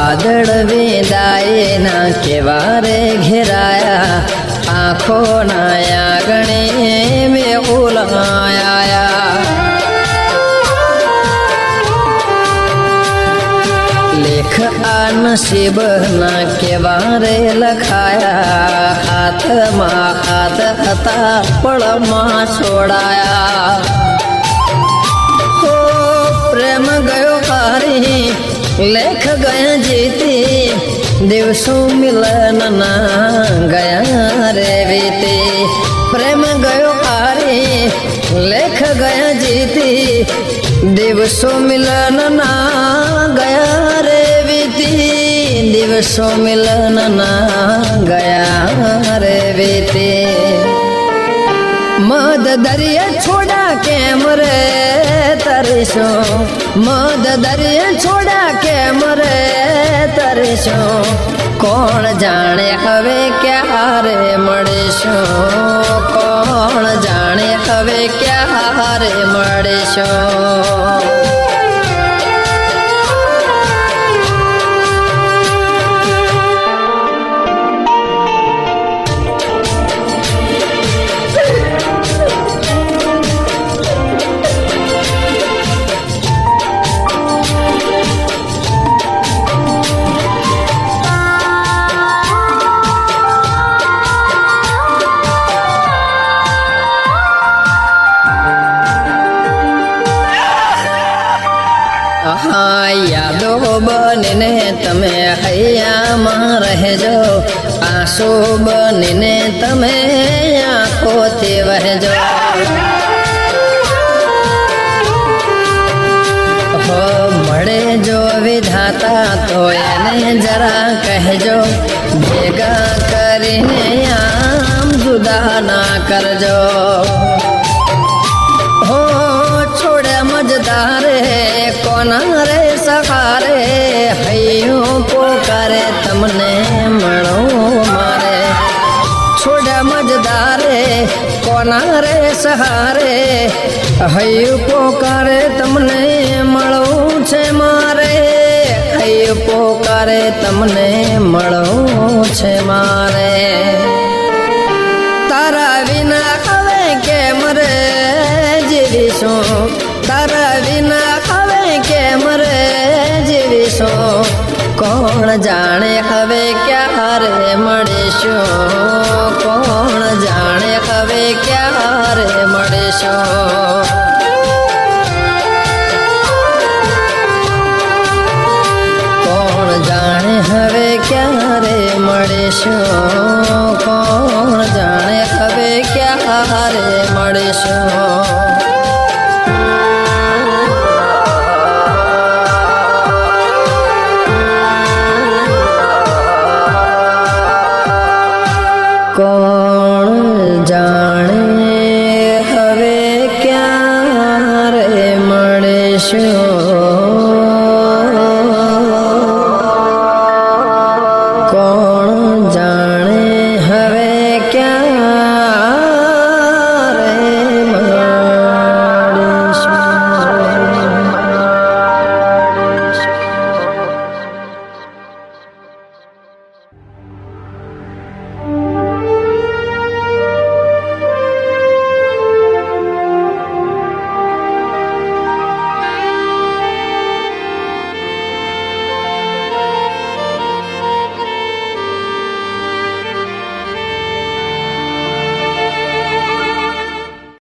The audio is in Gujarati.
વાદળ વિદાય ના કેવા રે ઘેરાયા આંખો ના આંગણે મેં ઉલાયા લેખ આ નસીબ ના કેવા રે લખાયા હાથમાં હાથ હતા પળમાં છોડાયા પ્રેમ ગયો હારી લેખ ગયા જીતી દિવસો મિલન ના ગયા રે વીતી પ્રેમ ગયો હારી લેખ ગયા જીતી દિવસો મિલન ના ગયા રે વીતી દિવસો મિલન ના ગયા રે વીતી મદ દરિયા છોડા કેમ રે તરસો મદ દરિયા છોડા કેમ રે તરસો કોણ જાણે હવે ક્યારે મળીશું કોણ જાણે હવે ક્યારે મળીશું યાદો બનીને તમે હૈયામાં રહેજો આંસુ બનીને તમે આંખોથી વહેજો મળે જો વિધાતા તો એને જરા કહેજો ભેગા કરીને આમ જુદા ના કરજો મજદારે કોના રે સહારે હૈયું પોકારે તમને મળો મારે છોડા મજદારે કોના રે સહારે હૈયું પોકારે તમને મળવું છે મારે હૈયું પોકારે તમને મળવું છે મારે તારા વિના હવે કેમ રે જીવીશું તારા વિના હવે કેમ રે જીવીશું કોણ જાણે હવે ક્યારે મળીશું કોણ જાણે હવે ક્યારે મળીશું કોણ જાણે હવે ક્યારે મળીશું કોણ જાણે હવે ક્યારે મળીશું